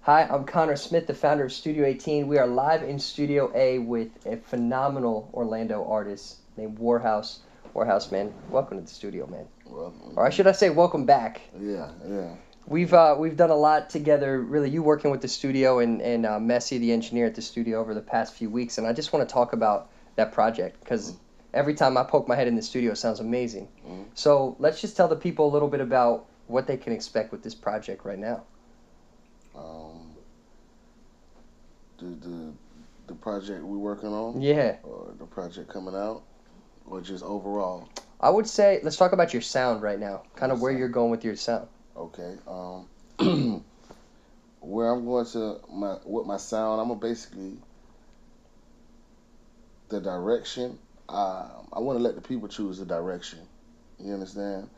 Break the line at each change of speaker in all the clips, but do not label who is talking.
Hi, I'm Connor Smith, the founder of Studio 18. We are live in Studio A with a phenomenal Orlando artist named Warhouse. Warhouse, man, welcome to the studio, man.
Well,
Or should I say, welcome back?
yeah.
We've done a lot together. Really, you working with the studio and Messi, the engineer at the studio, over the past few weeks, and I just want to talk about that project because every time I poke my head in the studio, it sounds amazing.
Mm-hmm.
So let's just tell the people a little bit about what they can expect with this project right now.
Um, the project we're working on,
Yeah.
or the project coming out, or just overall.
I would say let's talk about your sound right now. Kind of
My
where
sound.
you're going with your sound.
Okay. Where I'm going to with my sound, I'm gonna basically the direction. I want to let the people choose the direction. You understand?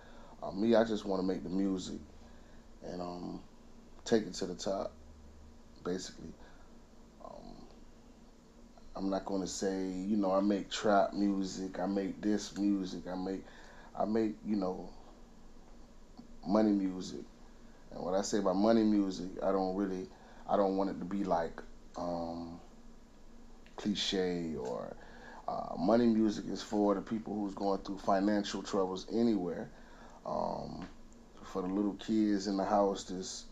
Me, I just want to make the music and take it to the top, basically. Um, I'm not going to say, I make trap music, I make this music, I make, money music. And when I say about money music, I don't want it to be like cliche or money music is for the people who's going through financial troubles anywhere. Um, for the little kids in the house,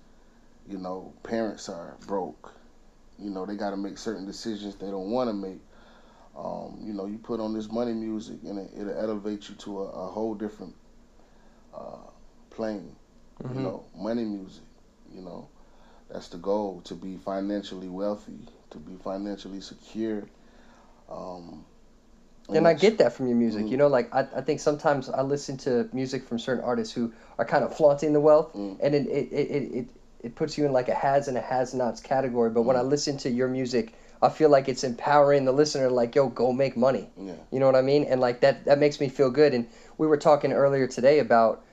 parents are broke. They got to make certain decisions they don't want to make. You put on this money music and it'll elevate you to a whole different uh, plane.
Mm-hmm.
Money music. You know, that's the goal, to be financially wealthy, to be financially secure. Um, and
And I
that's
get that from your music.
mm,
Like I think sometimes I listen to music from certain artists who are kind of flaunting the wealth,
mm,
and it puts you in like a has and a has nots category. But when I
mm,
listen to your music, I feel like it's empowering the listener. Like, yo, go make money.
yeah,
You know what I mean? And like that makes me feel good. And we were talking earlier today about.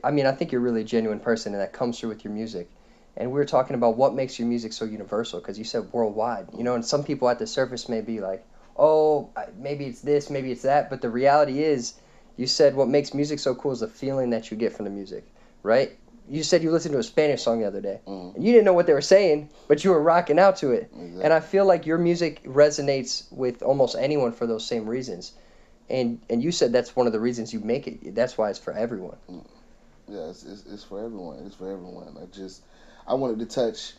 I mean, I think you're really a genuine person, and that comes through with your music. And we were talking about what makes your music so universal, because you said worldwide. And some people at the surface may be like, oh, maybe it's this, maybe it's that. But the reality is, you said what makes music so cool is the feeling that you get from the music, right? You said you listened to a Spanish song the other day,
mm,
and you didn't know what they were saying, but you were rocking out to it. And I
exactly.
feel like your music resonates with almost anyone for those same reasons. And you said that's one of the reasons you make it. That's why it's for everyone.
Mm, yeah, it's for everyone. It's for everyone. I wanted to touch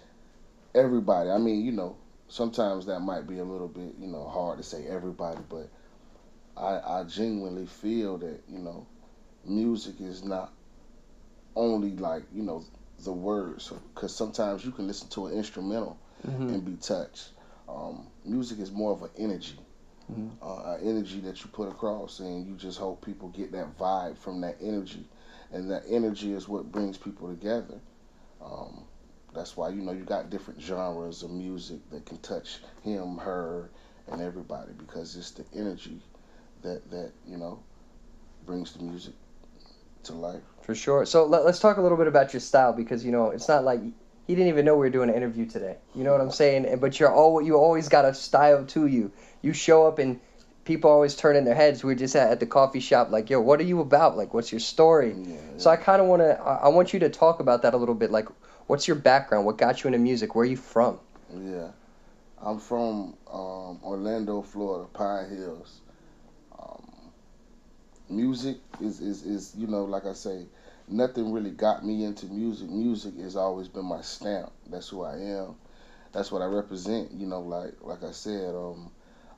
everybody. I mean, sometimes that might be a little bit, hard to say everybody, but I genuinely feel that, music is not only like, the words, because sometimes you can listen to an instrumental
Mm-hmm.
and be touched. Music is more of
Mm-hmm.
an energy that you put across, and you just hope people get that vibe from that energy, and that energy is what brings people together. Um, that's why you got different genres of music that can touch him, her, and everybody, because it's the energy that brings the music to life.
For sure. So let's talk a little bit about your style because it's not like he didn't even know we were doing an interview today. You know what I'm saying? But you always got a style to you. You show up and people always turn in their heads. We are just at the coffee shop like, yo, what are you about? Like, what's your story?
Yeah,
So
yeah,
I kind of I want you to talk about that a little bit. Like, what's your background? What got you into music? Where are you from?
yeah. I'm from Orlando, Florida, Pine Hills. Um, Music is like I say, nothing really got me into music. Music has always been my stamp. That's who I am. That's what I represent. Like I said,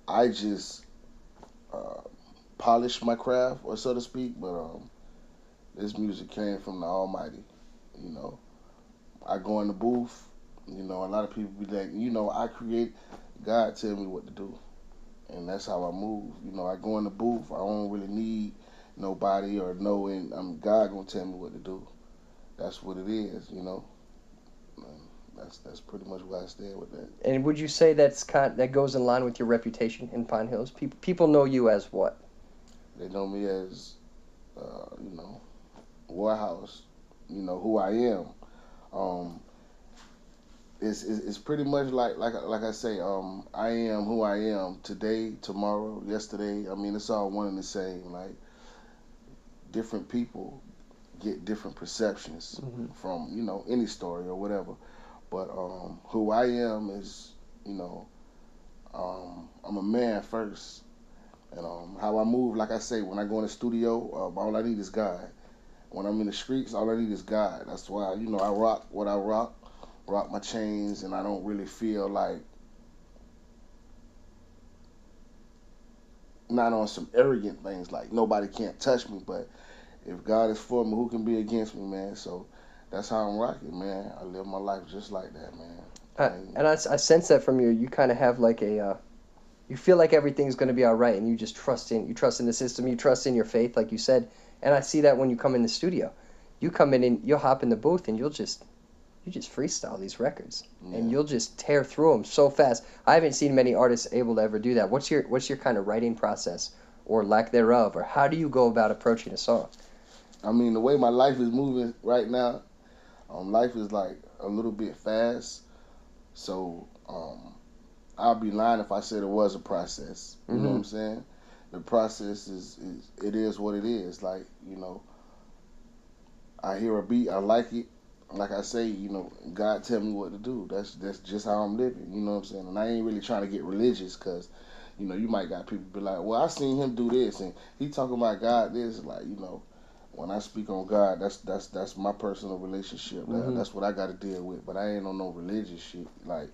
I just uh, polish my craft, or so to speak. But this music came from the Almighty. You know, I go in the booth. A lot of people be like, I create. God tell me what to do, and that's how I move. I go in the booth. I don't really need nobody or knowing. God gonna tell me what to do. That's what it is. And that's pretty much where I stand with that.
And would you say that goes in line with your reputation in Pine Hills? People know you as what?
They know me as, Warhouse. Who I am. Um, it's pretty much like I say. I am who I am today, tomorrow, yesterday. I mean, it's all one and the same. Like, different people get different perceptions
Hmm.
from any story or whatever. But who I am is, you know, I'm a man first. And how I move, like I say, when I go in the studio, all I need is God. When I'm in the streets, all I need is God. That's why, you know, I rock what I rock my chains, and I don't really feel like not on some arrogant things like nobody can't touch me. But if God is for me, who can be against me, man? So that's how I'm rocking, man. I live my life just like that, man.
I sense that from you. You kind of have like you feel like everything's going to be all right, and you just you trust in the system, you trust in your faith, like you said. And I see that when you come in the studio, you come in and you'll hop in the booth and you just freestyle these records, and you'll just tear through them so fast. I haven't seen many artists able to ever do that. What's your kind of writing process, or lack thereof, or how do you go about approaching a song?
I mean, the way my life is moving right now, life is like a little bit fast. So I'll be lying if I said it was a process. You know what I'm saying? The process is it is what it is. Like, you know, I hear a beat, I like it. Like I say, you know, God tell me what to do. That's just how I'm living. You know what I'm saying? And I ain't really trying to get religious, because, you know, you might got people be like, well, I seen him do this, and he talking about God this. Like, you know, when I speak on God, that's my personal relationship. That's what I got to deal with. But I ain't on no religious shit. Like,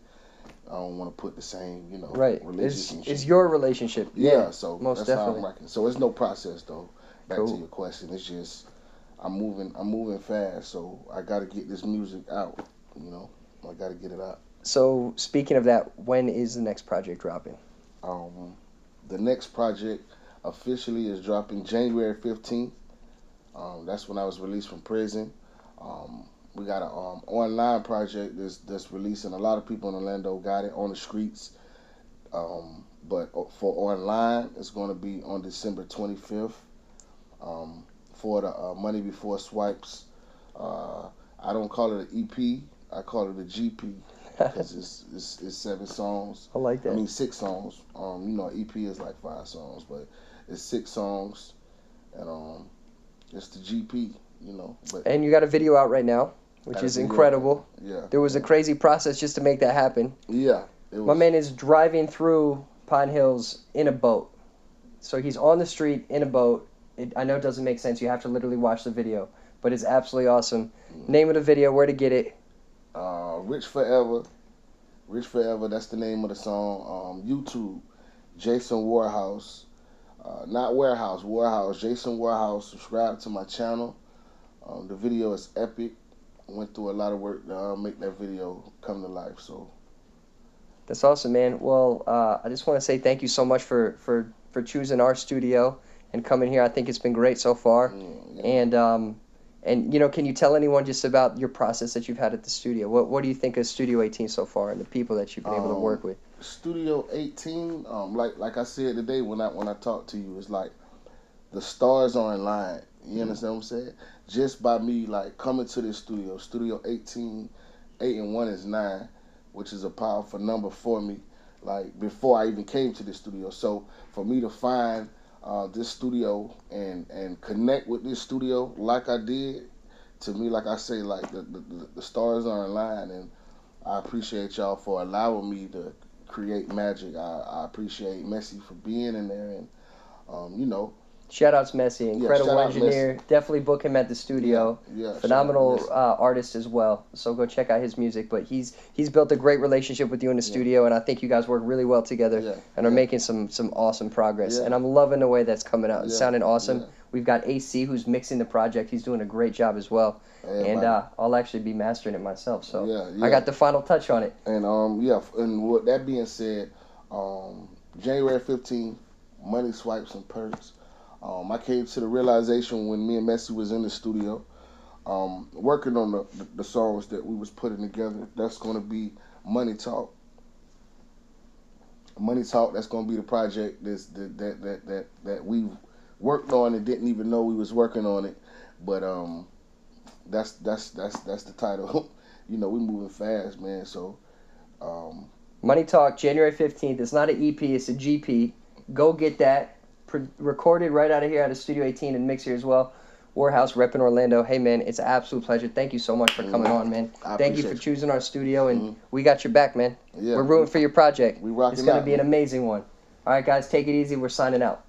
I don't want to put the same, you know, religious and shit.
It's your relationship.
Yeah, so
most
that's
definitely
how I'm rocking. So it's no process though. Back to your question, it's just I'm moving fast, so I got to get this music out. You know, I got to get it out.
So speaking of that, when is the next project dropping?
The next project officially is dropping January 15th. That's when I was released from prison. We got an online project that's releasing. A lot of people in Orlando got it on the streets. But for online, it's going to be on December 25th. For the Money Before Swipes. I don't call it an EP. I call it a GP, because it's 7 songs.
I like that.
I mean 6 songs. You know, EP is like 5 songs, but it's 6 songs, and it's the GP. You know,
and you got a video out right now, which is incredible.
Yeah.
There was a crazy process just to make that happen.
Yeah.
My man is driving through Pine Hills in a boat. So he's on the street in a boat. I know it doesn't make sense. You have to literally watch the video, but it's absolutely awesome. Name of the video, where to get it?
Rich Forever. Rich Forever, that's the name of the song. YouTube, Jason Warhouse. Not Warehouse, Warhouse. Jason Warhouse. Subscribe to my channel. The video is epic. Went through a lot of work to make that video come to life. So
that's awesome, man. Well, I just want to say thank you so much for choosing our studio and coming here. I think it's been great so far. And you know, can you tell anyone just about your process that you've had at the studio? What do you think of Studio 18 so far, and the people that you've been able to work with?
Studio 18, like I said today when I talked to you, it's like the stars are in line. You understand what I'm saying? Just by me like coming to this studio, Studio 18, 8 and 1 is 9, which is a powerful number for me. Like before I even came to this studio, so for me to find this studio and connect with this studio like I did, to me, like I say, like the stars are in line, and I appreciate y'all for allowing me to create magic. I appreciate Messi for being in there, and you know.
Shout outs Messi, incredible engineer.
Messi.
Definitely book him at the studio.
Yeah,
phenomenal artist as well. So go check out his music. But he's built a great relationship with you in the studio, and I think you guys work really well together and are making some awesome progress. And I'm loving the way that's coming out. It's sounding awesome. We've got AC who's mixing the project. He's doing a great job as well. And I'll actually be mastering it myself. So I got the final touch on it.
And and with that being said, January 15th, Money Swipes and Perks. I came to the realization when me and Messi was in the studio, working on the songs that we was putting together. That's going to be Money Talk. Money Talk. That's going to be the project that we worked on and didn't even know we was working on it. But that's the title. You know, we moving fast, man. So
Money Talk, January 15th. It's not an EP. It's a GP. Go get that. Recorded right out of here out of Studio 18 and mix here as well. Warhouse, repping Orlando. Hey, man, it's an absolute pleasure. Thank you so much for coming on, man. Thank you for choosing our studio, and we got your back, man.
Yeah,
we're rooting for your project.
We rocking
It's going to
out,
be an
man.
amazing one. All right, guys, take it easy. We're signing out.